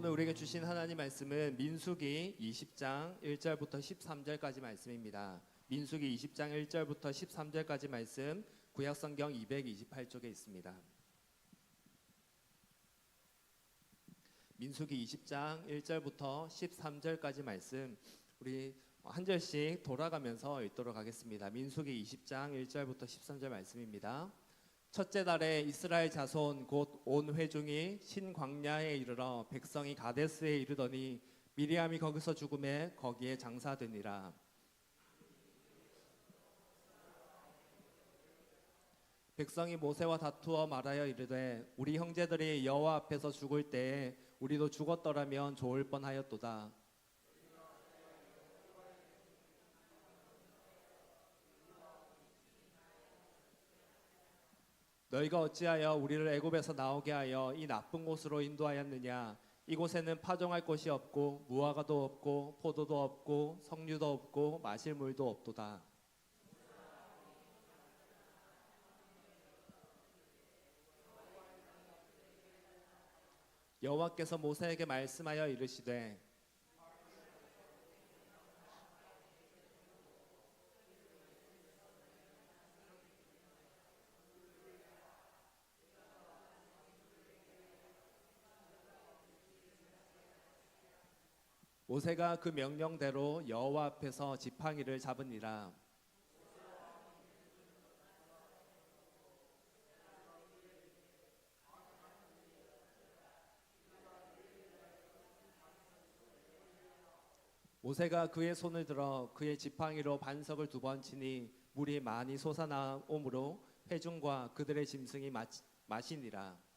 오늘 우리에게 주신 하나님 말씀은 민수기 20장 1절부터 13절까지 말씀입니다. 민수기 20장 1절부터 13절까지 말씀 구약성경 228쪽에 있습니다. 민수기 20장 1절부터 13절까지 말씀 우리 한 절씩 돌아가면서 읽도록 하겠습니다. 민수기 20장 1절부터 13절 말씀입니다. 첫째 달에 이스라엘 자손 곧 온 회중이 신광야에 이르러 백성이 가데스에 이르더니 미리암이 거기서 죽음에 거기에 장사되니라. 백성이 모세와 다투어 말하여 이르되 우리 형제들이 여호와 앞에서 죽을 때에 우리도 죽었더라면 좋을 뻔하였도다. 너희가 어찌하여 우리를 애굽에서 나오게 하여 이 나쁜 곳으로 인도하였느냐? 이곳에는 파종할 곳이 없고 무화과도 없고 포도도 없고 석류도 없고 마실 물도 없도다. 여호와께서 모세에게 말씀하여 이르시되 모세가 그 명령대로 여호와 앞에서 지팡이를 잡으니라. 모세가 그의 손을 들어 그의 지팡이로 반석을 2번 치니 물이 많이 솟아나오므로 회중과 그들의 짐승이 마시니라.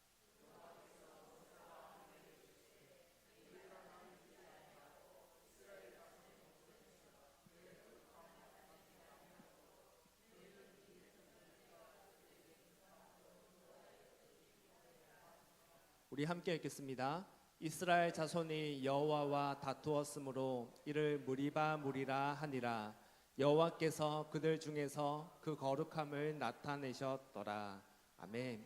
우리 함께 읽겠습니다. 이스라엘 자손이 여호와와 다투었으므로 이를 무리라 하니라. 여호와께서 그들 중에서 그 거룩함을 나타내셨더라. 아멘.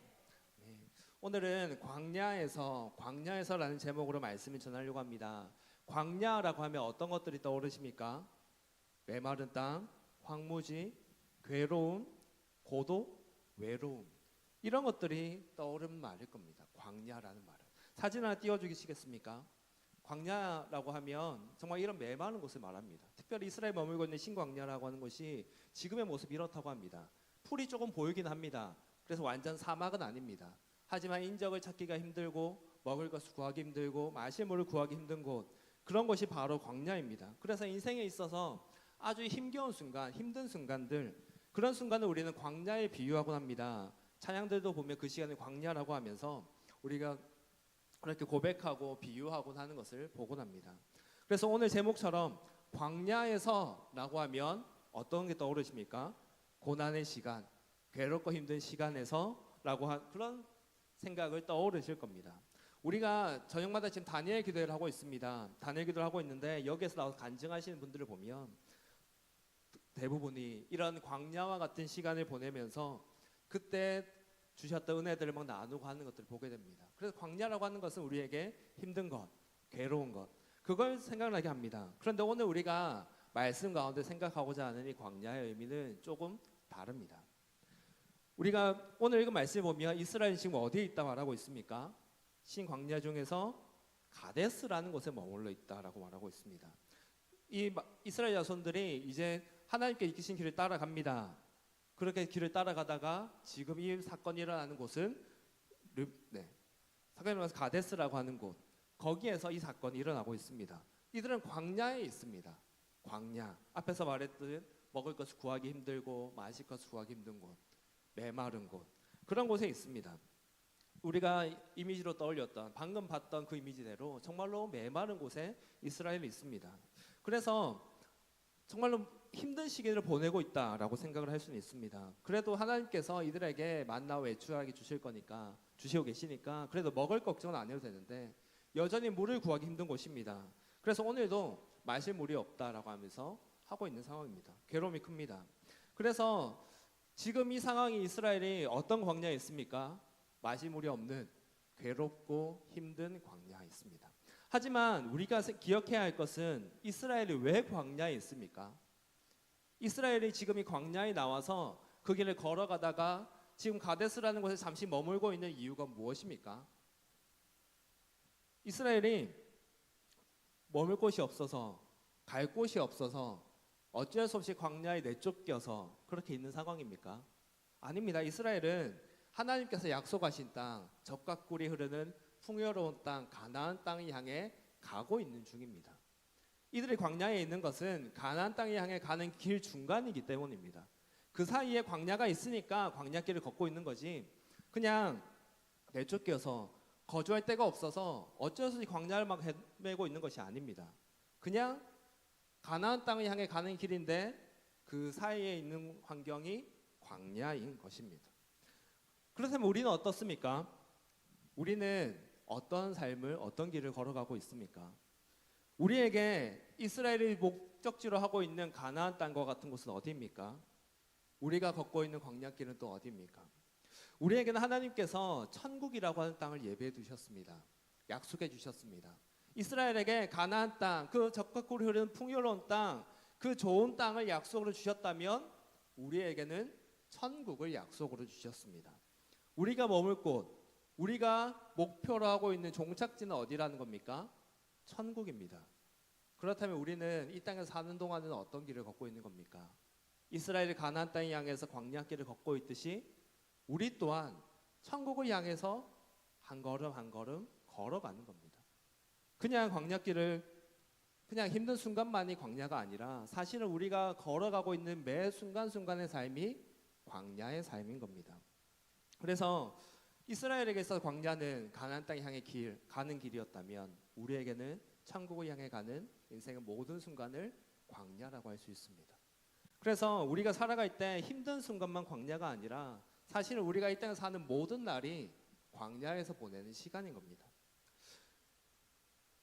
오늘은 광야에서라는 제목으로 말씀을 전하려고 합니다. 광야라고 하면 어떤 것들이 떠오르십니까? 메마른 땅, 황무지, 괴로움, 고독, 외로움, 이런 것들이 떠오르는 말일 겁니다. 광야라는 말은. 사진 하나 띄워주시겠습니까? 광야라고 하면 정말 이런 메마른 곳을 말합니다. 특별히 이스라엘 머물고 있는 신광야라고 하는 것이 지금의 모습이 이렇다고 합니다. 풀이 조금 보이긴 합니다. 그래서 완전 사막은 아닙니다. 하지만 인적을 찾기가 힘들고 먹을 것을 구하기 힘들고 마실 물을 구하기 힘든 곳, 그런 것이 바로 광야입니다. 그래서 인생에 있어서 아주 힘겨운 순간, 힘든 순간들, 그런 순간을 우리는 광야에 비유하곤 합니다. 찬양들도 보면 그 시간을 광야라고 하면서 우리가 그렇게 고백하고 비유하곤 하는 것을 보곤 합니다. 그래서 오늘 제목처럼 광야에서라고 하면 어떤 게 떠오르십니까? 고난의 시간, 괴롭고 힘든 시간에서라고 한 그런 생각을 떠오르실 겁니다. 우리가 저녁마다 지금 다니엘 기도를 하고 있습니다. 다니엘 기도를 하고 있는데 여기에서 나와서 간증하시는 분들을 보면 대부분이 이런 광야와 같은 시간을 보내면서 그때 주셨던 은혜들을 막 나누고 하는 것들을 보게 됩니다. 그래서 광야라고 하는 것은 우리에게 힘든 것, 괴로운 것, 그걸 생각나게 합니다. 그런데 오늘 우리가 말씀 가운데 생각하고자 하는 이 광야의 의미는 조금 다릅니다. 우리가 오늘 읽은 말씀을 보면 이스라엘이 지금 어디에 있다고 말하고 있습니까? 신광야 중에서 가데스라는 곳에 머물러 있다라고 말하고 있습니다. 이 이스라엘 자손들이 이제 하나님께 이끄신 길을 따라갑니다. 그렇게 길을 따라가다가 지금 이 사건이 일어나는 곳은 사건이 일어나서 가데스라고 하는 곳, 거기에서 이 사건이 일어나고 있습니다. 이들은 광야에 있습니다. 광야, 앞에서 말했듯 먹을 것을 구하기 힘들고 마실 것을 구하기 힘든 곳, 메마른 곳, 그런 곳에 있습니다. 우리가 이미지로 떠올렸던, 방금 봤던 그 이미지대로 정말로 메마른 곳에 이스라엘이 있습니다. 그래서 정말로 힘든 시기를 보내고 있다라고 생각을 할 수는 있습니다. 그래도 하나님께서 이들에게 만나와 외출하게 주실 거니까, 주시고 계시니까 그래도 먹을 걱정은 안 해도 되는데 여전히 물을 구하기 힘든 곳입니다. 그래서 오늘도 마실 물이 없다라고 하면서 하고 있는 상황입니다. 괴로움이 큽니다. 그래서 지금 이 상황이 이스라엘이 어떤 광야에 있습니까? 마실 물이 없는 괴롭고 힘든 광야에 있습니다. 하지만 우리가 기억해야 할 것은 이스라엘이 왜 광야에 있습니까? 이스라엘이 지금 이 광야에 나와서 그 길을 걸어가다가 지금 가데스라는 곳에 잠시 머물고 있는 이유가 무엇입니까? 이스라엘이 머물 곳이 없어서, 갈 곳이 없어서 어쩔 수 없이 광야에 내쫓겨서 그렇게 있는 상황입니까? 아닙니다. 이스라엘은 하나님께서 약속하신 땅, 젖과 꿀이 흐르는 풍요로운 땅, 가나안 땅을 향해 가고 있는 중입니다. 이들이 광야에 있는 것은 가나안 땅을 향해 가는 길 중간이기 때문입니다. 그 사이에 광야가 있으니까 광야길을 걷고 있는 거지, 그냥 내쫓겨서 거주할 데가 없어서 어쩔 수 없이 광야를 막 헤매고 있는 것이 아닙니다. 그냥 가나안 땅을 향해 가는 길인데 그 사이에 있는 환경이 광야인 것입니다. 그렇다면 우리는 어떻습니까? 우리는 어떤 삶을, 어떤 길을 걸어가고 있습니까? 우리에게 이스라엘이 목적지로 하고 있는 가나안 땅과 같은 곳은 어디입니까? 우리가 걷고 있는 광야길은 또 어디입니까? 우리에게는 하나님께서 천국이라고 하는 땅을 예배해 두셨습니다. 약속해 주셨습니다. 이스라엘에게 가나안 땅, 그 젖과 꿀이 흐르는 풍요로운 땅, 그 좋은 땅을 약속으로 주셨다면 우리에게는 천국을 약속으로 주셨습니다. 우리가 머물 곳, 우리가 목표로 하고 있는 종착지는 어디라는 겁니까? 천국입니다. 그렇다면 우리는 이 땅에서 사는 동안은 어떤 길을 걷고 있는 겁니까? 이스라엘이 가나안 땅을 향해서 광야길을 걷고 있듯이 우리 또한 천국을 향해서 한 걸음 한 걸음 걸어가는 겁니다. 그냥 광야길을, 그냥 힘든 순간만이 광야가 아니라 사실은 우리가 걸어가고 있는 매 순간순간의 삶이 광야의 삶인 겁니다. 그래서 이스라엘에게 있어서 광야는 가나안 땅을 향해 가는 길이었다면 우리에게는 천국을 향해 가는 인생의 모든 순간을 광야라고 할 수 있습니다. 그래서 우리가 살아갈 때 힘든 순간만 광야가 아니라 사실은 우리가 이 땅에 사는 모든 날이 광야에서 보내는 시간인 겁니다.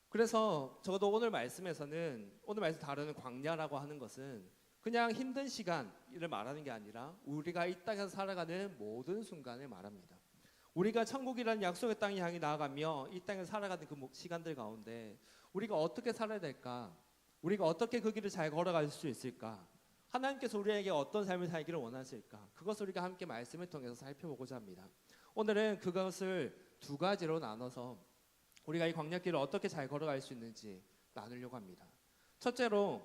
그래서 저도 오늘 말씀에서는, 오늘 말씀 다루는 광야라고 하는 것은 그냥 힘든 시간을 말하는 게 아니라 우리가 이 땅에서 살아가는 모든 순간을 말합니다. 우리가 천국이라는 약속의 땅을 향해 나아가며 이 땅에서 살아가는 그 시간들 가운데 우리가 어떻게 살아야 될까? 우리가 어떻게 그 길을 잘 걸어갈 수 있을까? 하나님께서 우리에게 어떤 삶을 살기를 원하실까? 그것을 우리가 함께 말씀을 통해서 살펴보고자 합니다. 오늘은 그것을 두 가지로 나눠서 우리가 이 광야길을 어떻게 잘 걸어갈 수 있는지 나누려고 합니다. 첫째로,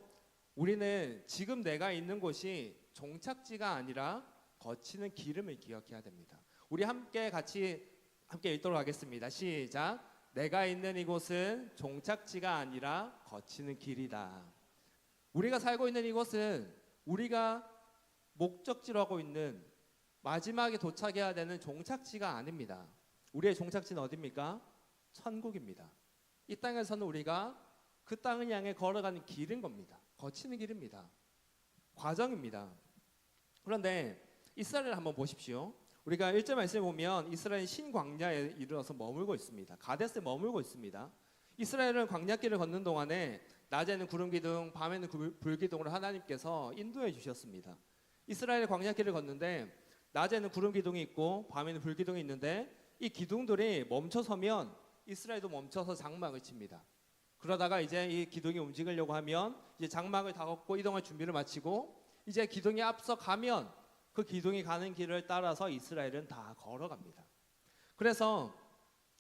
우리는 지금 내가 있는 곳이 종착지가 아니라 거치는 기름을 기억해야 됩니다. 우리 함께 읽도록 하겠습니다. 시작. 내가 있는 이곳은 종착지가 아니라 거치는 길이다. 우리가 살고 있는 이곳은 우리가 목적지로 하고 있는, 마지막에 도착해야 되는 종착지가 아닙니다. 우리의 종착지는 어디입니까? 천국입니다. 이 땅에서는 우리가 그 땅을 향해 걸어가는 길인 겁니다. 거치는 길입니다. 과정입니다. 그런데 이스라엘을 한번 보십시오. 우리가 1절 말씀에 보면 이스라엘은 신광야에 이르러서 머물고 있습니다. 가데스에 머물고 있습니다. 이스라엘은 광야길을 걷는 동안에 낮에는 구름기둥, 밤에는 불기둥으로 하나님께서 인도해 주셨습니다. 이스라엘 광야길을 걷는데 낮에는 구름기둥이 있고 밤에는 불기둥이 있는데 이 기둥들이 멈춰서면 이스라엘도 멈춰서 장막을 칩니다. 그러다가 이제 이 기둥이 움직이려고 하면 이제 장막을 다 걷고 이동할 준비를 마치고 이제 기둥이 앞서 가면 그 기둥이 가는 길을 따라서 이스라엘은 다 걸어갑니다. 그래서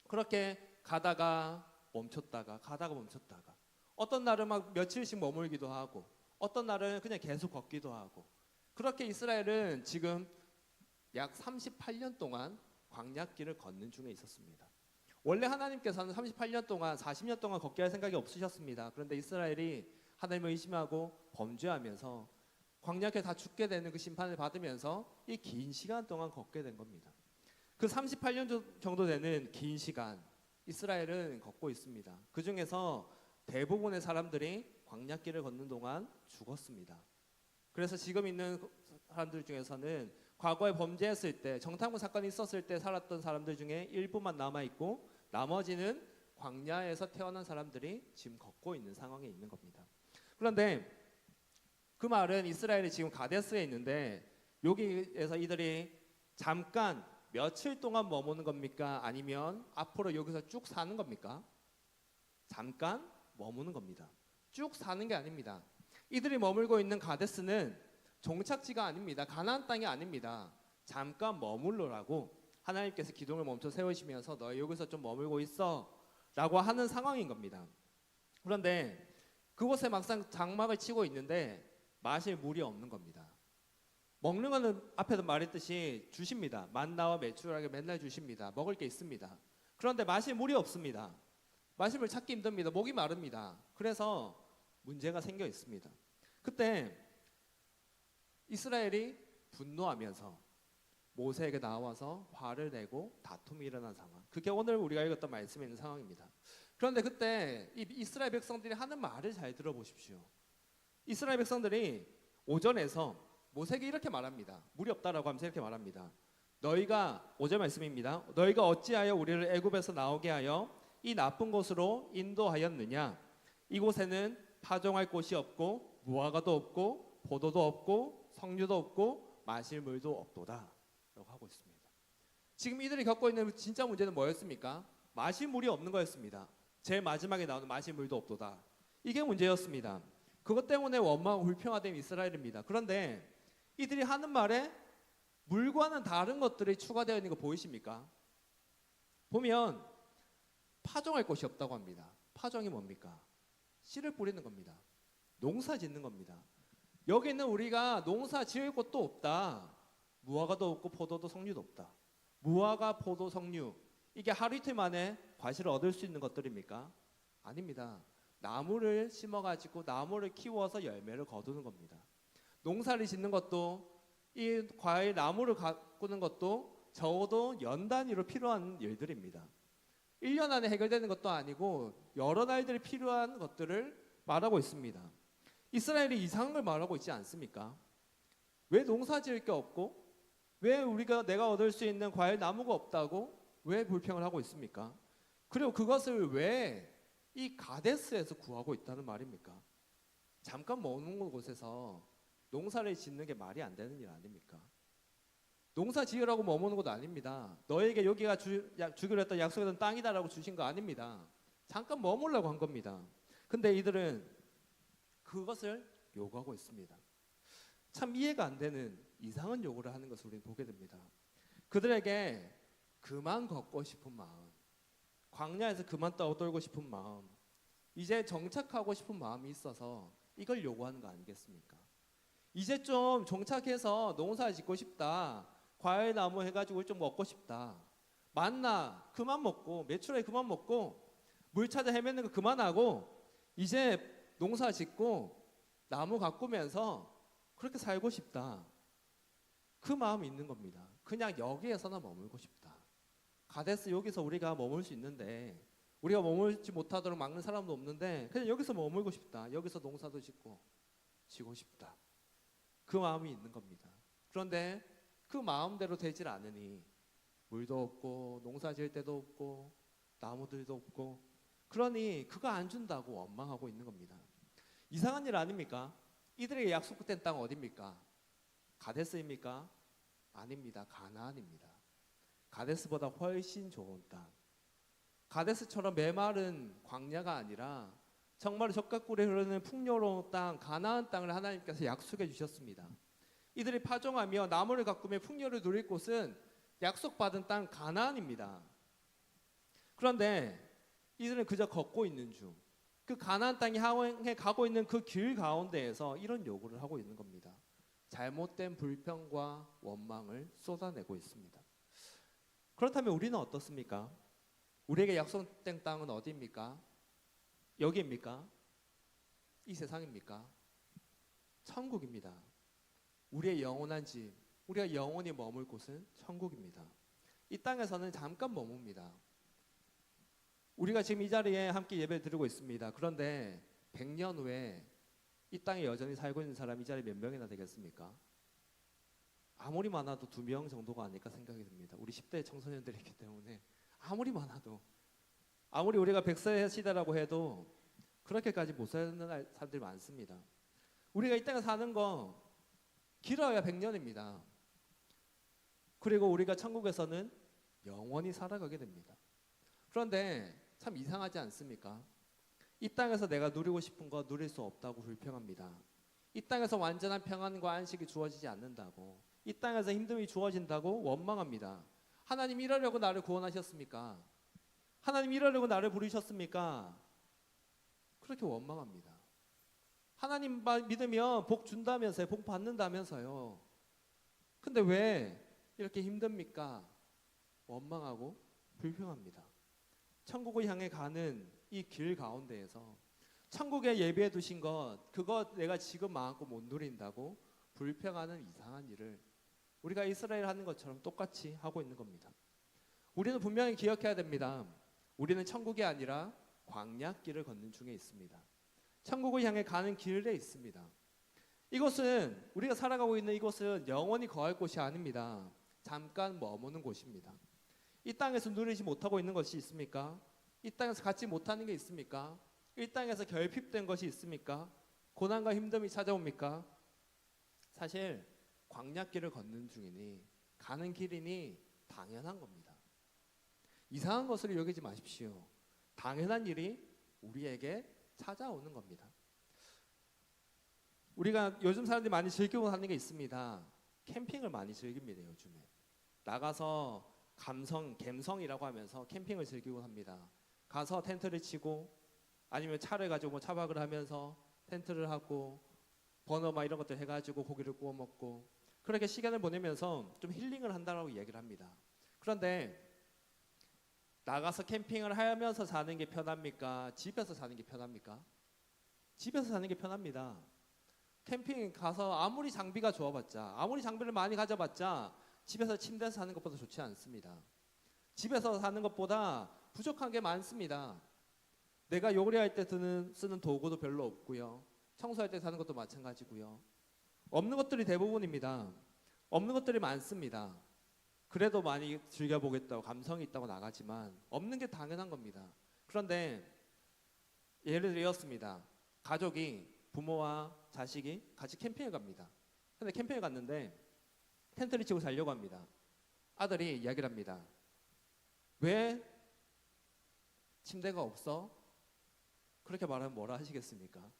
그렇게 가다가 멈췄다가 어떤 날은 막 며칠씩 머물기도 하고 어떤 날은 그냥 계속 걷기도 하고, 그렇게 이스라엘은 지금 약 38년 동안 광야길을 걷는 중에 있었습니다. 원래 하나님께서는 38년 동안 40년 동안 걷게 할 생각이 없으셨습니다. 그런데 이스라엘이 하나님을 의심하고 범죄하면서 광야길에 다 죽게 되는 그 심판을 받으면서 이 긴 시간 동안 걷게 된 겁니다. 그 38년 정도 되는 긴 시간 이스라엘은 걷고 있습니다. 그 중에서 대부분의 사람들이 광야길을 걷는 동안 죽었습니다. 그래서 지금 있는 사람들 중에서는 과거에 범죄했을 때, 정탐구 사건이 있었을 때 살았던 사람들 중에 일부만 남아있고 나머지는 광야에서 태어난 사람들이 지금 걷고 있는 상황에 있는 겁니다. 그런데 그 말은 이스라엘이 지금 가데스에 있는데 여기에서 이들이 잠깐 며칠 동안 머무는 겁니까? 아니면 앞으로 여기서 쭉 사는 겁니까? 잠깐 머무는 겁니다. 쭉 사는 게 아닙니다. 이들이 머물고 있는 가데스는 종착지가 아닙니다. 가나안 땅이 아닙니다. 잠깐 머물러라고 하나님께서 기둥을 멈춰 세우시면서 너 여기서 좀 머물고 있어 라고 하는 상황인 겁니다. 그런데 그곳에 막상 장막을 치고 있는데 마실 물이 없는 겁니다. 먹는 거는 앞에서 말했듯이 주십니다. 만나와 메추라기 맨날 주십니다. 먹을 게 있습니다. 그런데 마실 물이 없습니다. 마실 물 찾기 힘듭니다. 목이 마릅니다. 그래서 문제가 생겨 있습니다. 그때 이스라엘이 분노하면서 모세에게 나와서 화를 내고 다툼이 일어난 상황. 그게 오늘 우리가 읽었던 말씀에 있는 상황입니다. 그런데 그때 이 이스라엘 백성들이 하는 말을 잘 들어보십시오. 이스라엘 백성들이 오전에서 모세에게 이렇게 말합니다. 물이 없다라고 하면서 이렇게 말합니다. 너희가 5절 말씀입니다. 너희가 어찌하여 우리를 애굽에서 나오게 하여 이 나쁜 곳으로 인도하였느냐? 이곳에는 파종할 곳이 없고 무화과도 없고 포도도 없고 석류도 없고 마실 물도 없도다 라고 하고 있습니다. 지금 이들이 겪고 있는 진짜 문제는 뭐였습니까? 마실 물이 없는 거였습니다. 제일 마지막에 나오는 마실 물도 없도다. 이게 문제였습니다. 그것 때문에 원망하고 불평화된 이스라엘입니다. 그런데 이들이 하는 말에 물과는 다른 것들이 추가되어 있는 거 보이십니까? 보면 파종할 곳이 없다고 합니다. 파종이 뭡니까? 씨를 뿌리는 겁니다. 농사 짓는 겁니다. 여기는 우리가 농사 지을 곳도 없다. 무화과도 없고 포도도 석류도 없다. 무화과, 포도, 석류 이게 하루 이틀 만에 과실을 얻을 수 있는 것들입니까? 아닙니다. 나무를 심어가지고 나무를 키워서 열매를 거두는 겁니다. 농사를 짓는 것도 이 과일 나무를 가꾸는 것도 적어도 연 단위로 필요한 일들입니다. 1년 안에 해결되는 것도 아니고 여러 날들이 필요한 것들을 말하고 있습니다. 이스라엘이 이상한 걸 말하고 있지 않습니까? 왜 농사 지을 게 없고 왜 내가 얻을 수 있는 과일 나무가 없다고 왜 불평을 하고 있습니까? 그리고 그것을 왜 이 가데스에서 구하고 있다는 말입니까? 잠깐 머무는 곳에서 농사를 짓는 게 말이 안 되는 일 아닙니까? 농사 지으라고 머무는 곳 아닙니다. 너에게 여기가 주기로 했던 약속했던 땅이다라고 주신 거 아닙니다. 잠깐 머물라고 한 겁니다. 근데 이들은 그것을 요구하고 있습니다. 참 이해가 안 되는 이상한 요구를 하는 것을 우리는 보게 됩니다. 그들에게 그만 걷고 싶은 마음, 광야에서 그만 떠돌고 싶은 마음, 이제 정착하고 싶은 마음이 있어서 이걸 요구하는 거 아니겠습니까? 이제 좀 정착해서 농사 짓고 싶다. 과일 나무 해가지고 좀 먹고 싶다. 만나 그만 먹고 메추라기 그만 먹고 물 찾아 헤매는 거 그만하고 이제 농사 짓고 나무 가꾸면서 그렇게 살고 싶다. 그 마음이 있는 겁니다. 그냥 여기에서나 머물고 싶다. 가데스 여기서 우리가 머물 수 있는데 우리가 머물지 못하도록 막는 사람도 없는데 그냥 여기서 머물고 싶다. 여기서 농사도 짓고 지고 싶다. 그 마음이 있는 겁니다. 그런데 그 마음대로 되질 않으니 물도 없고 농사 지을 데도 없고 나무들도 없고 그러니 그거 안 준다고 원망하고 있는 겁니다. 이상한 일 아닙니까? 이들에게 약속된 땅 어디입니까? 가데스입니까? 아닙니다. 가나안입니다. 가데스보다 훨씬 좋은 땅. 가데스처럼 메마른 광야가 아니라 정말 적각꿀이 흐르는 풍요로운 땅, 가나안 땅을 하나님께서 약속해 주셨습니다. 이들이 파종하며 나무를 가꾸며 풍요를 누릴 곳은 약속받은 땅 가나안입니다. 그런데 이들은 그저 걷고 있는 중, 그 가나안 땅이 향해 가고 있는 그 길 가운데에서 이런 요구를 하고 있는 겁니다. 잘못된 불평과 원망을 쏟아내고 있습니다. 그렇다면 우리는 어떻습니까? 우리에게 약속된 땅은 어디입니까? 여기입니까? 이 세상입니까? 천국입니다. 우리의 영원한 집, 우리가 영원히 머물 곳은 천국입니다. 이 땅에서는 잠깐 머뭅니다. 우리가 지금 이 자리에 함께 예배를 드리고 있습니다. 그런데 100년 후에 이 땅에 여전히 살고 있는 사람이 이 자리에 몇 명이나 되겠습니까? 아무리 많아도 2명 정도가 아닐까 생각이 듭니다. 우리 10대 청소년들이기 때문에 아무리 많아도 아무리 우리가 100세 시대라고 해도 그렇게까지 못 사는 사람들이 많습니다. 우리가 이 땅에 사는 거 길어야 100년입니다. 그리고 우리가 천국에서는 영원히 살아가게 됩니다. 그런데 참 이상하지 않습니까? 이 땅에서 내가 누리고 싶은 거 누릴 수 없다고 불평합니다. 이 땅에서 완전한 평안과 안식이 주어지지 않는다고, 이 땅에서 힘듦이 주어진다고 원망합니다. 하나님 이러려고 나를 구원하셨습니까? 하나님 이러려고 나를 부르셨습니까? 그렇게 원망합니다. 하나님 믿으면 복 준다면서요, 복 받는다면서요. 근데 왜 이렇게 힘듭니까? 원망하고 불평합니다. 천국을 향해 가는 이 길 가운데에서 천국에 예비해 두신 것, 그거 내가 지금 마음껏 못 누린다고 불평하는 이상한 일을 우리가 이스라엘 하는 것처럼 똑같이 하고 있는 겁니다. 우리는 분명히 기억해야 됩니다. 우리는 천국이 아니라 광야길을 걷는 중에 있습니다. 천국을 향해 가는 길에 있습니다. 이곳은, 우리가 살아가고 있는 이곳은 영원히 거할 곳이 아닙니다. 잠깐 머무는 곳입니다. 이 땅에서 누리지 못하고 있는 것이 있습니까? 이 땅에서 갖지 못하는 게 있습니까? 이 땅에서 결핍된 것이 있습니까? 고난과 힘듦이 찾아옵니까? 사실 광야길을 걷는 중이니, 가는 길이니 당연한 겁니다. 이상한 것으로 여기지 마십시오. 당연한 일이 우리에게 찾아오는 겁니다. 우리가 요즘 사람들이 많이 즐기고 하는 게 있습니다. 캠핑을 많이 즐깁니다. 요즘에 나가서 갬성이라고 하면서 캠핑을 즐기고 합니다. 가서 텐트를 치고, 아니면 차를 가지고 차박을 하면서 텐트를 하고 버너 이런 것들 해가지고 고기를 구워 먹고, 그렇게 시간을 보내면서 좀 힐링을 한다라고 얘기를 합니다. 그런데 나가서 캠핑을 하면서 사는 게 편합니까? 집에서 사는 게 편합니까? 집에서 사는 게 편합니다. 캠핑 가서 아무리 장비가 좋아봤자, 아무리 장비를 많이 가져봤자 집에서 침대에서 사는 것보다 좋지 않습니다. 집에서 사는 것보다 부족한 게 많습니다. 내가 요리할 때 쓰는 도구도 별로 없고요. 청소할 때 사는 것도 마찬가지고요. 없는 것들이 대부분입니다. 없는 것들이 많습니다. 그래도 많이 즐겨보겠다고 감성이 있다고 나가지만 없는 게 당연한 겁니다. 그런데 예를 들었습니다. 가족이, 부모와 자식이 같이 캠핑에 갑니다. 근데 캠핑에 갔는데 텐트를 치고 자려고 합니다. 아들이 이야기를 합니다. 왜 침대가 없어? 그렇게 말하면 뭐라 하시겠습니까?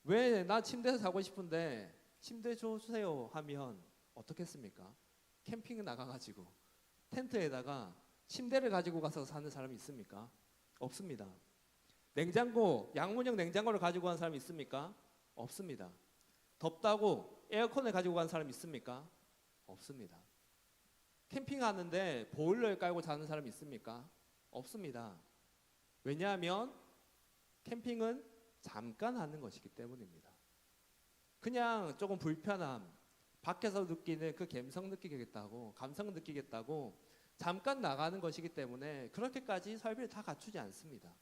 왜 나 침대에서 자고 싶은데 침대 주세요 하면 어떻겠습니까? 캠핑에 나가가지고 텐트에다가 침대를 가지고 가서 사는 사람이 있습니까? 없습니다. 냉장고, 양문형 냉장고를 가지고 간 사람이 있습니까? 없습니다. 덥다고 에어컨을 가지고 간 사람이 있습니까? 없습니다. 캠핑하는데 보일러를 깔고 자는 사람이 있습니까? 없습니다. 왜냐하면 캠핑은 잠깐 하는 것이기 때문입니다. 그냥 조금 불편함, 밖에서 느끼는 그 감성 느끼겠다고 잠깐 나가는 것이기 때문에 그렇게까지 설비를 다 갖추지 않습니다.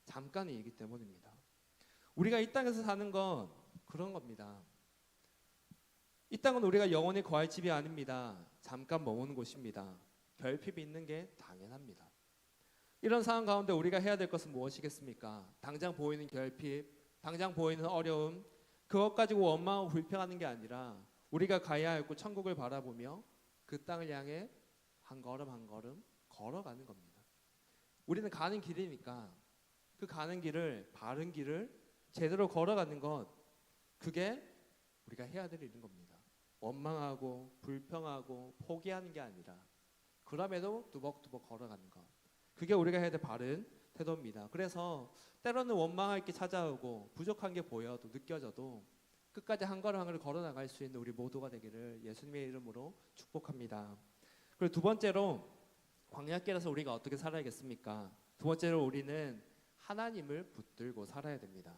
잠깐의 일이기 때문입니다. 우리가 이 땅에서 사는 건 그런 겁니다. 이 땅은 우리가 영원히 거할 집이 아닙니다. 잠깐 머무는 곳입니다. 결핍이 있는 게 당연합니다. 이런 상황 가운데 우리가 해야 될 것은 무엇이겠습니까? 당장 보이는 결핍, 당장 보이는 어려움, 그것 가지고 원망하고 불평하는 게 아니라 우리가 가야 할 곳 천국을 바라보며 그 땅을 향해 한 걸음 한 걸음 걸어가는 겁니다. 우리는 가는 길이니까 그 가는 길을, 바른 길을 제대로 걸어가는 것, 그게 우리가 해야 될 일인 겁니다. 원망하고 불평하고 포기하는 게 아니라 그럼에도 뚜벅뚜벅 걸어가는 것, 그게 우리가 해야 될 바른 태도입니다. 그래서 때로는 원망할 게 찾아오고 부족한 게 보여도 느껴져도 끝까지 한 걸음 한 걸음 걸어나갈 수 있는 우리 모두가 되기를 예수님의 이름으로 축복합니다. 그리고 두 번째로, 광야길에서 우리가 어떻게 살아야겠습니까? 두 번째로 우리는 하나님을 붙들고 살아야 됩니다.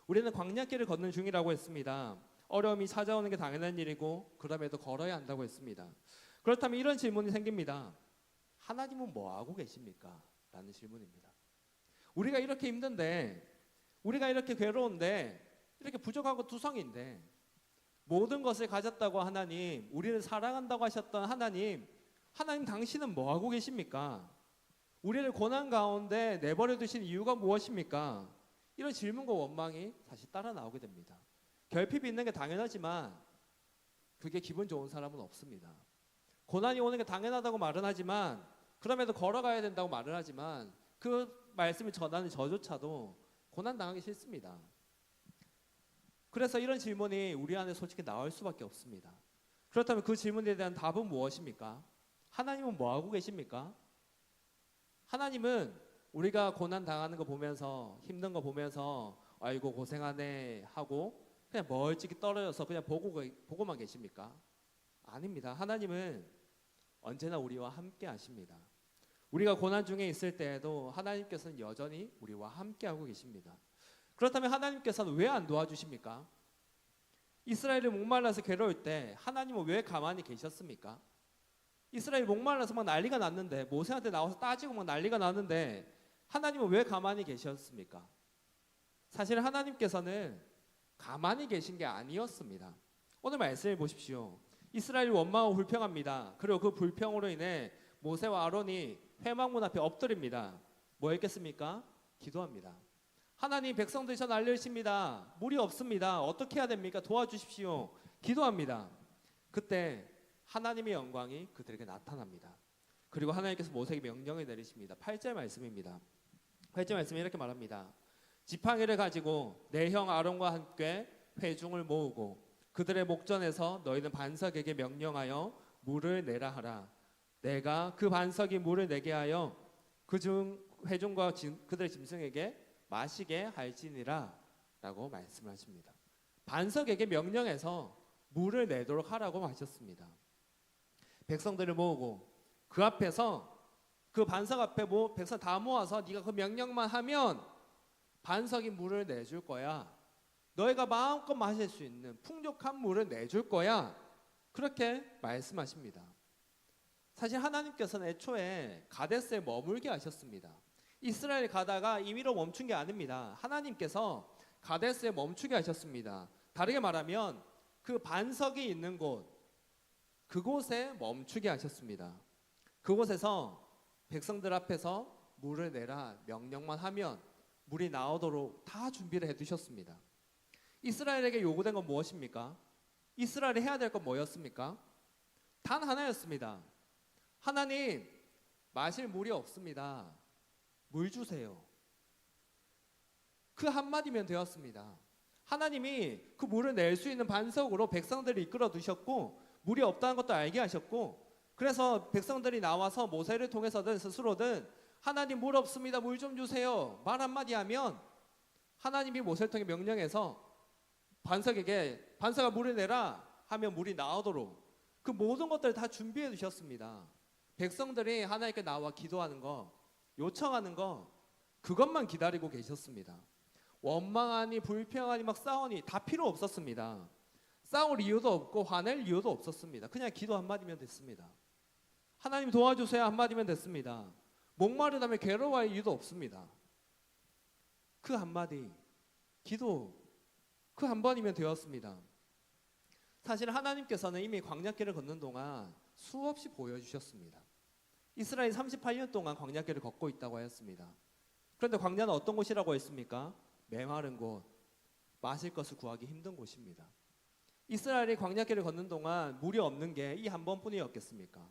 우리는 광야길을 걷는 중이라고 했습니다. 어려움이 찾아오는 게 당연한 일이고 그럼에도 걸어야 한다고 했습니다. 그렇다면 이런 질문이 생깁니다. 하나님은 뭐 하고 계십니까? 라는 질문입니다. 우리가 이렇게 힘든데, 우리가 이렇게 괴로운데, 이렇게 부족하고 투성인데, 모든 것을 가졌다고 하나님, 우리를 사랑한다고 하셨던 하나님 당신은 뭐 하고 계십니까? 우리를 고난 가운데 내버려 두신 이유가 무엇입니까? 이런 질문과 원망이 다시 따라 나오게 됩니다. 결핍이 있는 게 당연하지만 그게 기분 좋은 사람은 없습니다. 고난이 오는 게 당연하다고 말은 하지만, 그럼에도 걸어가야 된다고 말을 하지만 그 말씀을 전하는 저조차도 고난당하기 싫습니다. 그래서 이런 질문이 우리 안에 솔직히 나올 수밖에 없습니다. 그렇다면 그 질문에 대한 답은 무엇입니까? 하나님은 뭐하고 계십니까? 하나님은 우리가 고난 당하는 거 보면서, 힘든 거 보면서 아이고 고생하네 하고 그냥 멀찍이 떨어져서 그냥 보고만 계십니까? 아닙니다. 하나님은 언제나 우리와 함께 하십니다. 우리가 고난 중에 있을 때에도 하나님께서는 여전히 우리와 함께 하고 계십니다. 그렇다면 하나님께서는 왜 안 도와주십니까? 이스라엘이 목말라서 괴로울 때 하나님은 왜 가만히 계셨습니까? 이스라엘이 목말라서 막 난리가 났는데, 모세한테 나와서 따지고 막 난리가 났는데 하나님은 왜 가만히 계셨습니까? 사실 하나님께서는 가만히 계신 게 아니었습니다. 오늘 말씀을 보십시오. 이스라엘이 원망하고 불평합니다. 그리고 그 불평으로 인해 모세와 아론이 회막문 앞에 엎드립니다. 뭐 했겠습니까? 기도합니다. 하나님, 백성들이 저 날려십니다. 물이 없습니다. 어떻게 해야 됩니까? 도와주십시오. 기도합니다. 그때 하나님의 영광이 그들에게 나타납니다. 그리고 하나님께서 모세에게 명령을 내리십니다. 8절 말씀입니다. 8절 말씀이 이렇게 말합니다. 지팡이를 가지고 내 형 아론과 함께 회중을 모으고 그들의 목전에서 너희는 반석에게 명령하여 물을 내라 하라. 내가 그 반석이 물을 내게 하여 회중과 그들의 짐승에게 마시게 할지니라 라고 말씀하십니다. 반석에게 명령해서 물을 내도록 하라고 하셨습니다. 백성들을 모으고 그 앞에서, 그 반석 앞에 백성 다 모아서 네가 그 명령만 하면 반석이 물을 내줄 거야. 너희가 마음껏 마실 수 있는 풍족한 물을 내줄 거야. 그렇게 말씀하십니다. 사실 하나님께서는 애초에 가데스에 머물게 하셨습니다. 이스라엘 가다가 임의로 멈춘 게 아닙니다. 하나님께서 가데스에 멈추게 하셨습니다. 다르게 말하면 그 반석이 있는 곳, 그곳에 멈추게 하셨습니다. 그곳에서 백성들 앞에서 물을 내라 명령만 하면 물이 나오도록 다 준비를 해두셨습니다. 이스라엘에게 요구된 건 무엇입니까? 이스라엘이 해야 될 건 뭐였습니까? 단 하나였습니다. 하나님, 마실 물이 없습니다. 물 주세요. 그 한마디면 되었습니다. 하나님이 그 물을 낼 수 있는 반석으로 백성들을 이끌어 두셨고 물이 없다는 것도 알게 하셨고, 그래서 백성들이 나와서 모세를 통해서든 스스로든 하나님 물 없습니다. 물 좀 주세요. 말 한마디 하면 하나님이 모세를 통해 명령해서 반석에게 반석아 물을 내라 하면 물이 나오도록 그 모든 것들을 다 준비해 두셨습니다. 백성들이 하나님께 나와 기도하는 거, 요청하는 거, 그것만 기다리고 계셨습니다. 원망하니 불평하니 막 싸우니 다 필요 없었습니다. 싸울 이유도 없고 화낼 이유도 없었습니다. 그냥 기도 한마디면 됐습니다. 하나님 도와주세요 한마디면 됐습니다. 목마르다면 괴로워할 이유도 없습니다. 그 한마디, 기도 그 한 번이면 되었습니다. 사실 하나님께서는 이미 광야길을 걷는 동안 수없이 보여주셨습니다. 이스라엘이 38년 동안 광야길을 걷고 있다고 하였습니다. 그런데 광야는 어떤 곳이라고 했습니까? 메마른 곳, 마실 것을 구하기 힘든 곳입니다. 이스라엘이 광야길을 걷는 동안 물이 없는 게 이 한 번뿐이었겠습니까?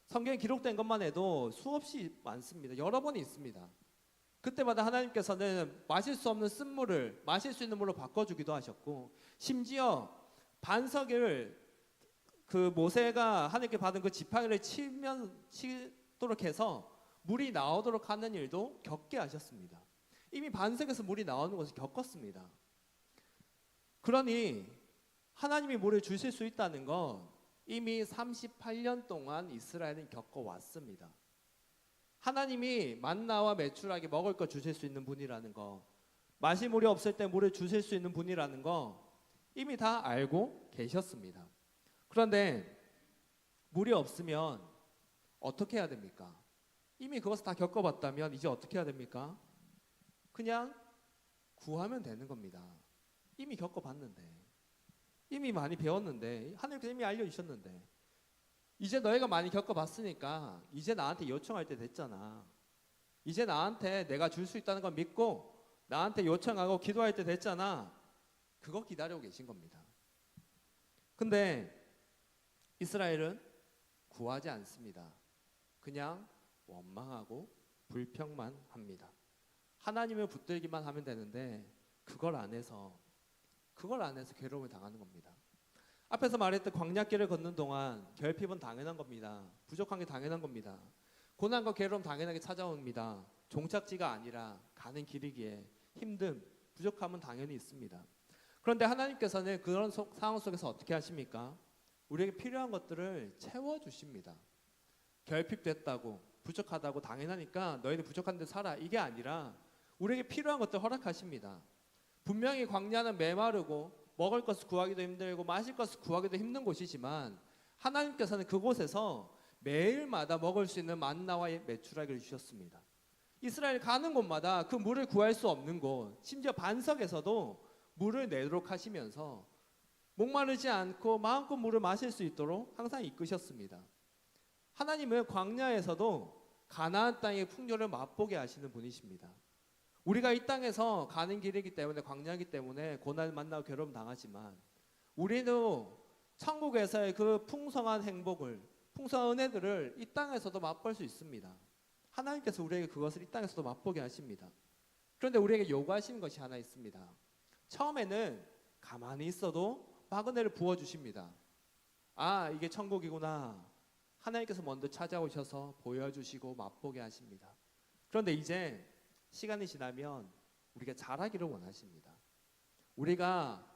성경에 기록된 것만 해도 수없이 많습니다. 여러 번이 있습니다. 그때마다 하나님께서는 마실 수 없는 쓴물을 마실 수 있는 물로 바꿔주기도 하셨고, 심지어 반석을 그 모세가 하나님께 받은 그 지팡이를 치도록 해서 물이 나오도록 하는 일도 겪게 하셨습니다. 이미 반석에서 물이 나오는 것을 겪었습니다. 그러니 하나님이 물을 주실 수 있다는 건 이미 38년 동안 이스라엘은 겪어왔습니다. 하나님이 만나와 메추라기 먹을 것 주실 수 있는 분이라는 거, 마실 물이 없을 때 물을 주실 수 있는 분이라는 거 이미 다 알고 계셨습니다. 그런데 물이 없으면 어떻게 해야 됩니까? 이미 그것을 다 겪어봤다면 이제 어떻게 해야 됩니까? 그냥 구하면 되는 겁니다. 이미 겪어봤는데, 이미 많이 배웠는데, 하나님께서 이미 알려주셨는데, 이제 너희가 많이 겪어봤으니까 이제 나한테 요청할 때 됐잖아. 이제 나한테 내가 줄 수 있다는 걸 믿고 나한테 요청하고 기도할 때 됐잖아. 그거 기다리고 계신 겁니다. 근데 이스라엘은 구하지 않습니다. 그냥 원망하고 불평만 합니다. 하나님을 붙들기만 하면 되는데 그걸 안 해서 괴로움을 당하는 겁니다. 앞에서 말했던 광야길을 걷는 동안 결핍은 당연한 겁니다. 부족한 게 당연한 겁니다. 고난과 괴로움 당연하게 찾아옵니다. 종착지가 아니라 가는 길이기에 힘듦, 부족함은 당연히 있습니다. 그런데 하나님께서는 그런 상황 속에서 어떻게 하십니까? 우리에게 필요한 것들을 채워주십니다. 결핍됐다고 부족하다고 당연하니까 너희는 부족한 데 살아, 이게 아니라 우리에게 필요한 것들 허락하십니다. 분명히 광야는 메마르고 먹을 것을 구하기도 힘들고 마실 것을 구하기도 힘든 곳이지만 하나님께서는 그곳에서 매일마다 먹을 수 있는 만나와 메추라기를 주셨습니다. 이스라엘 가는 곳마다 그 물을 구할 수 없는 곳, 심지어 반석에서도 물을 내도록 하시면서 목마르지 않고 마음껏 물을 마실 수 있도록 항상 이끄셨습니다. 하나님은 광야에서도 가나안 땅의 풍요를 맛보게 하시는 분이십니다. 우리가 이 땅에서 가는 길이기 때문에, 광야이기 때문에 고난을 만나고 괴로움 당하지만 우리도 천국에서의 그 풍성한 행복을, 풍성한 은혜들을 이 땅에서도 맛볼 수 있습니다. 하나님께서 우리에게 그것을 이 땅에서도 맛보게 하십니다. 그런데 우리에게 요구하시는 것이 하나 있습니다. 처음에는 가만히 있어도 막 은혜를 부어주십니다. 아, 이게 천국이구나. 하나님께서 먼저 찾아오셔서 보여주시고 맛보게 하십니다. 그런데 이제 시간이 지나면 우리가 잘하기를 원하십니다. 우리가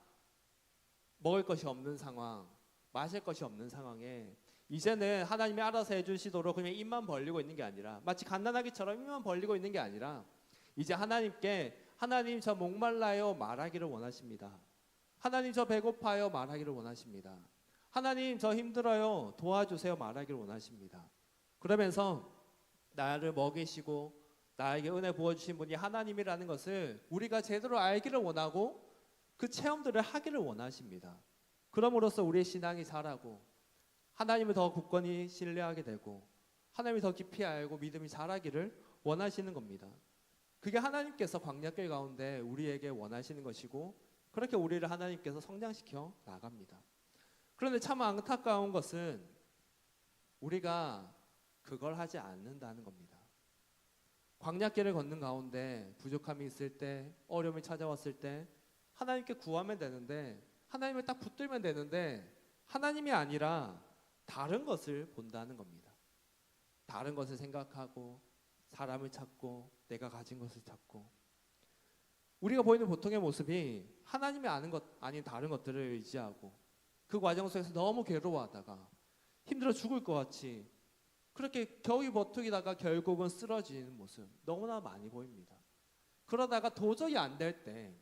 먹을 것이 없는 상황, 마실 것이 없는 상황에 이제는 하나님이 알아서 해주시도록 그냥 입만 벌리고 있는 게 아니라, 마치 갓난아기처럼 입만 벌리고 있는 게 아니라 이제 하나님께 하나님 저 목말라요 말하기를 원하십니다. 하나님 저 배고파요 말하기를 원하십니다. 하나님 저 힘들어요 도와주세요 말하기를 원하십니다. 그러면서 나를 먹이시고 나에게 은혜 부어주신 분이 하나님이라는 것을 우리가 제대로 알기를 원하고 그 체험들을 하기를 원하십니다. 그럼으로써 우리의 신앙이 자라고 하나님을 더 굳건히 신뢰하게 되고 하나님을 더 깊이 알고 믿음이 자라기를 원하시는 겁니다. 그게 하나님께서 광야길 가운데 우리에게 원하시는 것이고 그렇게 우리를 하나님께서 성장시켜 나갑니다. 그런데 참 안타까운 것은 우리가 그걸 하지 않는다는 겁니다. 광야길을 걷는 가운데 부족함이 있을 때, 어려움이 찾아왔을 때 하나님께 구하면 되는데, 하나님을 딱 붙들면 되는데 하나님이 아니라 다른 것을 본다는 겁니다. 다른 것을 생각하고 사람을 찾고 내가 가진 것을 찾고, 우리가 보이는 보통의 모습이 하나님이 아는 것 아닌 다른 것들을 의지하고 그 과정 속에서 너무 괴로워하다가 힘들어 죽을 것 같이 그렇게 겨우 버티다가 결국은 쓰러지는 모습 너무나 많이 보입니다. 그러다가 도저히 안 될 때,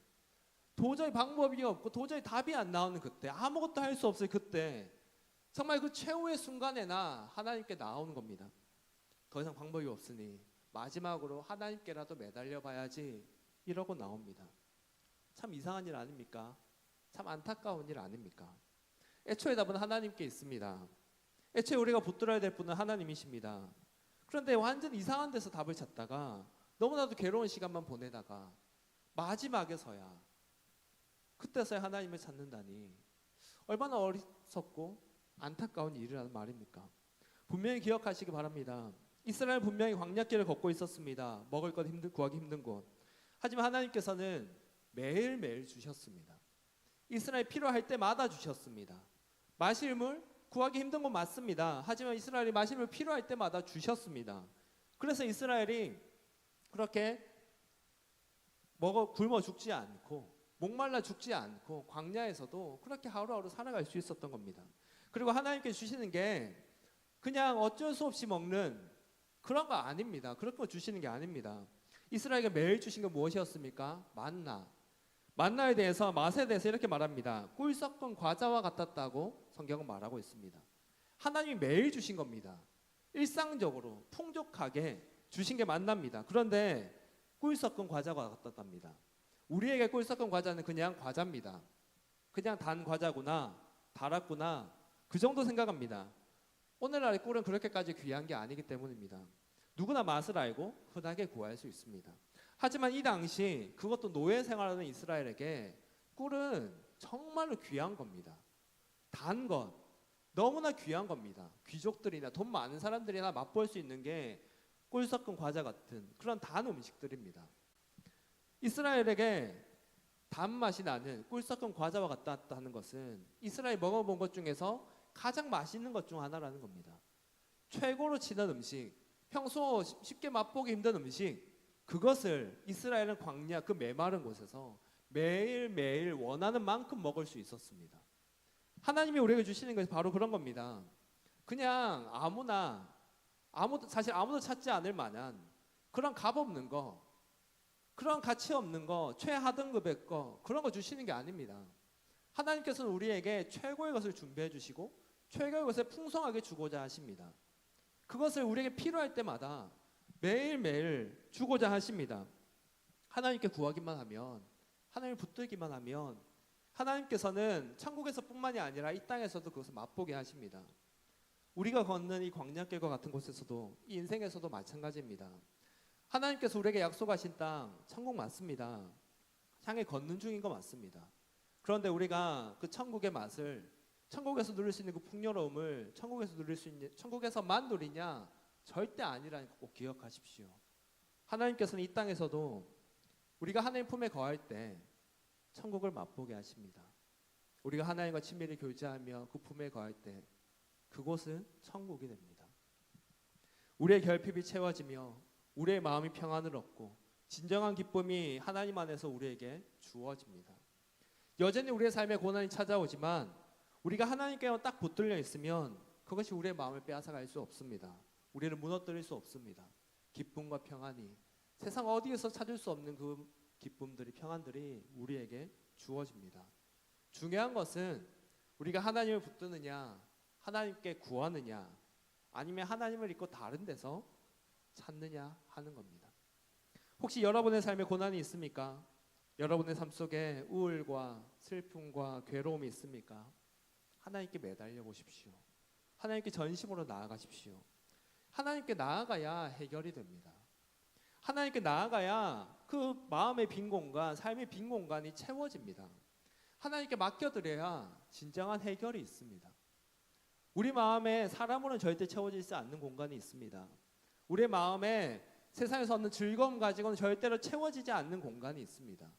도저히 방법이 없고 도저히 답이 안 나오는 그때, 아무것도 할 수 없을 그때 정말 그 최후의 순간에나 하나님께 나오는 겁니다. 더 이상 방법이 없으니 마지막으로 하나님께라도 매달려 봐야지 이러고 나옵니다. 참 이상한 일 아닙니까? 참 안타까운 일 아닙니까? 애초에 답은 하나님께 있습니다. 애초에 우리가 붙들어야 될 분은 하나님이십니다. 그런데 완전 이상한 데서 답을 찾다가 너무나도 괴로운 시간만 보내다가 마지막에서야, 그때서야 하나님을 찾는다니 얼마나 어리석고 안타까운 일이라는 말입니까? 분명히 기억하시기 바랍니다. 이스라엘 분명히 광야길을 걷고 있었습니다. 먹을 것 구하기 힘든 곳. 하지만 하나님께서는 매일매일 주셨습니다. 이스라엘 필요할 때마다 주셨습니다. 마실 물 구하기 힘든 건 맞습니다. 하지만 이스라엘이 마실 물 필요할 때마다 주셨습니다. 그래서 이스라엘이 그렇게 굶어 죽지 않고 목말라 죽지 않고 광야에서도 그렇게 하루하루 살아갈 수 있었던 겁니다. 그리고 하나님께 주시는 게 그냥 어쩔 수 없이 먹는 그런 거 아닙니다. 그런 거 주시는 게 아닙니다. 이스라엘에게 매일 주신 게 무엇이었습니까? 만나에 대해서, 맛에 대해서 이렇게 말합니다. 꿀 섞은 과자와 같았다고 성경은 말하고 있습니다. 하나님이 매일 주신 겁니다. 일상적으로 풍족하게 주신 게 만납니다. 그런데 꿀 섞은 과자와 같았답니다. 우리에게 꿀 섞은 과자는 그냥 과자입니다. 그냥 단 과자구나, 달았구나, 그 정도 생각합니다. 오늘날의 꿀은 그렇게까지 귀한 게 아니기 때문입니다. 누구나 맛을 알고 흔하게 구할 수 있습니다. 하지만 이 당시 그것도 노예 생활하는 이스라엘에게 꿀은 정말로 귀한 겁니다. 단 것, 너무나 귀한 겁니다. 귀족들이나 돈 많은 사람들이나 맛볼 수 있는 게 꿀 섞은 과자 같은 그런 단 음식들입니다. 이스라엘에게 단맛이 나는 꿀 섞은 과자와 같다 하는 것은 이스라엘이 먹어본 것 중에서 가장 맛있는 것 중 하나라는 겁니다. 최고로 치는 음식, 평소 쉽게 맛보기 힘든 음식, 그것을 이스라엘은 광야 그 메마른 곳에서 매일매일 원하는 만큼 먹을 수 있었습니다. 하나님이 우리에게 주시는 것이 바로 그런 겁니다. 그냥 사실 아무도 찾지 않을 만한 그런 값 없는 거, 그런 가치 없는 거, 최하등급의 거, 그런 거 주시는 게 아닙니다. 하나님께서는 우리에게 최고의 것을 준비해 주시고 최고의 것을 풍성하게 주고자 하십니다. 그것을 우리에게 필요할 때마다 매일매일 주고자 하십니다. 하나님께 구하기만 하면, 하나님을 붙들기만 하면 하나님께서는 천국에서 뿐만이 아니라 이 땅에서도 그것을 맛보게 하십니다. 우리가 걷는 이 광야길과 같은 곳에서도, 이 인생에서도 마찬가지입니다. 하나님께서 우리에게 약속하신 땅, 천국 맞습니다. 향해 걷는 중인 거 맞습니다. 그런데 우리가 그 천국의 맛을, 천국에서 누릴 수 있는 그 풍요로움을 천국에서만 누리냐? 절대 아니라는 거 꼭 기억하십시오. 하나님께서는 이 땅에서도 우리가 하나님 품에 거할 때 천국을 맛보게 하십니다. 우리가 하나님과 친밀히 교제하며 그 품에 거할 때 그곳은 천국이 됩니다. 우리의 결핍이 채워지며 우리의 마음이 평안을 얻고 진정한 기쁨이 하나님 안에서 우리에게 주어집니다. 여전히 우리의 삶에 고난이 찾아오지만 우리가 하나님께만 딱 붙들려 있으면 그것이 우리의 마음을 빼앗아갈 수 없습니다. 우리를 무너뜨릴 수 없습니다. 기쁨과 평안이 세상 어디에서 찾을 수 없는 그 기쁨들이, 평안들이 우리에게 주어집니다. 중요한 것은 우리가 하나님을 붙드느냐, 하나님께 구하느냐, 아니면 하나님을 잊고 다른 데서 찾느냐 하는 겁니다. 혹시 여러분의 삶에 고난이 있습니까? 여러분의 삶 속에 우울과 슬픔과 괴로움이 있습니까? 하나님께 매달려 보십시오. 하나님께 전심으로 나아가십시오. 하나님께 나아가야 해결이 됩니다. 하나님께 나아가야 그 마음의 빈 공간, 삶의 빈 공간이 채워집니다. 하나님께 맡겨드려야 진정한 해결이 있습니다. 우리 마음에 사람으로는 절대 채워지지 않는 공간이 있습니다. 우리의 마음에 세상에서 얻는 즐거움 가지고는 절대로 채워지지 않는 공간이 있습니다.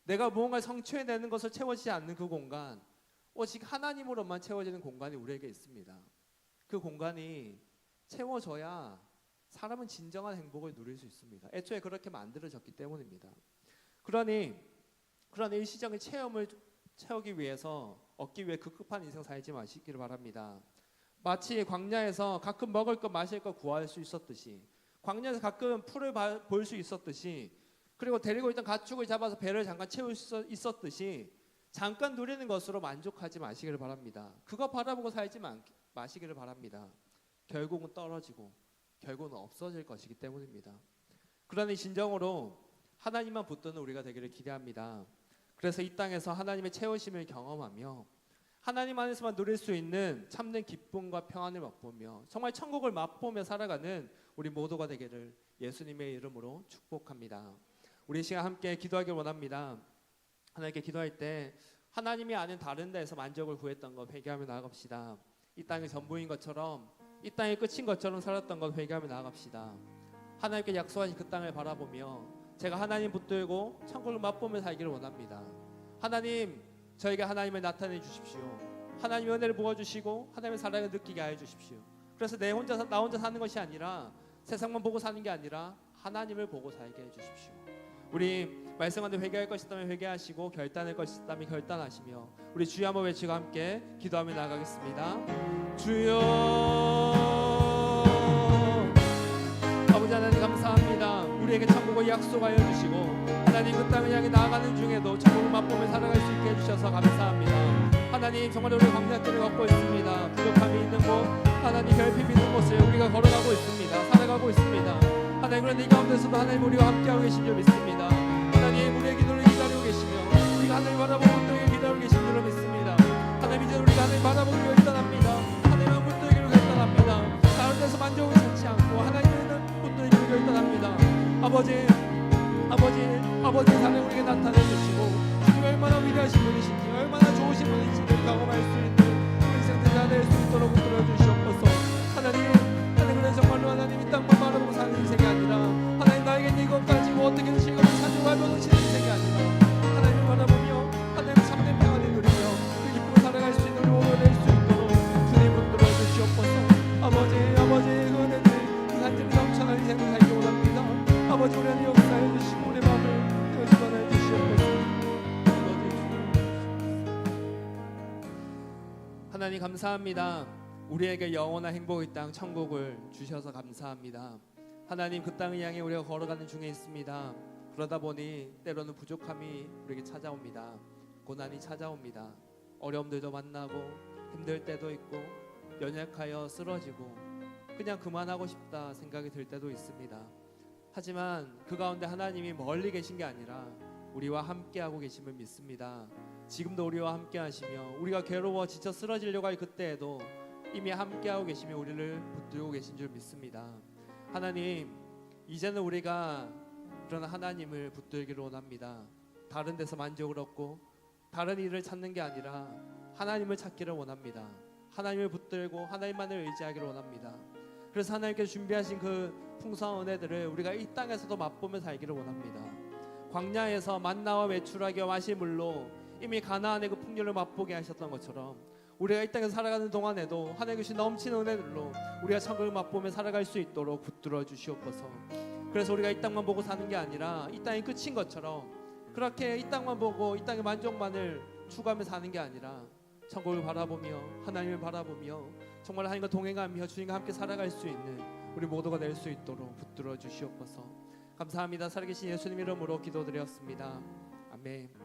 내가 무언가를 성취해내는 것을 채워지지 않는 그 공간, 오직 하나님으로만 채워지는 공간이 우리에게 있습니다. 그 공간이 채워져야 사람은 진정한 행복을 누릴 수 있습니다. 애초에 그렇게 만들어졌기 때문입니다. 그러니 일시적인 체험을 채우기 위해서, 얻기 위해 급급한 인생 살지 마시기를 바랍니다. 마치 광야에서 가끔 먹을 것 마실 것 구할 수 있었듯이, 광야에서 가끔 풀을 볼 수 있었듯이, 그리고 데리고 있던 가축을 잡아서 배를 잠깐 채울 수 있었듯이 잠깐 누리는 것으로 만족하지 마시기를 바랍니다. 그거 바라보고 살지 마시기를 바랍니다. 결국은 떨어지고 결국은 없어질 것이기 때문입니다. 그러니 진정으로 하나님만 붙드는 우리가 되기를 기대합니다. 그래서 이 땅에서 하나님의 채우심을 경험하며 하나님 안에서만 누릴 수 있는 참된 기쁨과 평안을 맛보며 정말 천국을 맛보며 살아가는 우리 모두가 되기를 예수님의 이름으로 축복합니다. 우리 시간 함께 기도하길 원합니다. 하나님께 기도할 때 하나님이 아닌 다른 데에서 만족을 구했던 것 회개하며 나아갑시다. 이 땅이 전부인 것처럼, 이 땅이 끝인 것처럼 살았던 것 회개하며 나아갑시다. 하나님께 약속하신 그 땅을 바라보며 제가 하나님 붙들고 천국을 맛보며 살기를 원합니다. 하나님, 저에게 하나님을 나타내 주십시오. 하나님의 은혜를 부어주시고 하나님의 사랑을 느끼게 하여 주십시오. 그래서 나 혼자 사는 것이 아니라, 세상만 보고 사는 게 아니라 하나님을 보고 살게 해 주십시오. 우리 말씀하는데 회개할 것이 있다면 회개하시고 결단할 것이 있다면 결단하시며 우리 주여 한번 외치고 함께 기도하며 나가겠습니다. 주여, 아버지 하나님 감사합니다. 우리에게 천국을 약속하여 주시고 하나님 그 땅을 향해 나아가는 중에도 천국을 맛보며 살아갈 수 있게 해주셔서 감사합니다. 하나님, 정말 우리 광야길을 걷고 있습니다. 부족함이 있는 곳, 하나님 결핍이 있는 곳을 우리가 걸어가고 있습니다. 살아가고 있습니다. 하나님, 그런데 이 가운데서도 하나님 우리와 함께하고 계신 줄 믿습니다. 하나님, 우리의 기도를 기다리고 계시며 우리가 하나님 바라보고 붙들기를 기다리고 계신 줄 믿습니다. 하나님, 이제 우리가 하나님 바라보기로 결단합니다. 하나님은 붙들기로 결단합니다. 다른 데서 만족을 찾지 않고 하나님은 붙들기로 결단합니다. 아버지 하나님 우리에게 나타내 주시고 주님이 얼마나 위대하신 분이신지, 얼마나 좋으신 분이신지를 경험할 수 있는 우리 인생들 다 될 수 있도록 붙들어 주시옵소서. 하나님, 그래 정말로 하나님 이 땅만 바라보고 사는 인생이 아니라 하나님 나에게 이것 가지고 어떻게든 즐거움을 찾으고 알고 계시는 하나님 감사합니다. 우리에게 영원한 행복의 땅 천국을 주셔서 감사합니다. 하나님, 그 땅을 향해 우리가 걸어가는 중에 있습니다. 그러다 보니 때로는 부족함이 우리에게 찾아옵니다. 고난이 찾아옵니다. 어려움들도 만나고 힘들 때도 있고 연약하여 쓰러지고 그냥 그만하고 싶다 생각이 들 때도 있습니다. 하지만 그 가운데 하나님이 멀리 계신 게 아니라 우리와 함께하고 계심을 믿습니다. 지금도 우리와 함께 하시며 우리가 괴로워 지쳐 쓰러지려고 할 그때에도 이미 함께하고 계시며 우리를 붙들고 계신 줄 믿습니다. 하나님, 이제는 우리가 그런 하나님을 붙들기를 원합니다. 다른 데서 만족을 얻고 다른 일을 찾는 게 아니라 하나님을 찾기를 원합니다. 하나님을 붙들고 하나님만을 의지하기를 원합니다. 그래서 하나님께서 준비하신 그 풍성한 은혜들을 우리가 이 땅에서도 맛보며 살기를 원합니다. 광야에서 만나와 메추라기와 마시물로 이미 가나안의 그 풍요를 맛보게 하셨던 것처럼 우리가 이 땅에서 살아가는 동안에도 하나님 주신 넘치는 은혜들로 우리가 천국을 맛보며 살아갈 수 있도록 붙들어 주시옵소서. 그래서 우리가 이 땅만 보고 사는 게 아니라 이 땅이 끝인 것처럼 그렇게 이 땅만 보고 이 땅의 만족만을 추구하며 사는 게 아니라 천국을 바라보며 하나님을 바라보며 정말 하나님과 동행하며 주님과 함께 살아갈 수 있는 우리 모두가 될 수 있도록 붙들어 주시옵소서. 감사합니다. 살아계신 예수님 이름으로 기도드렸습니다. 아멘.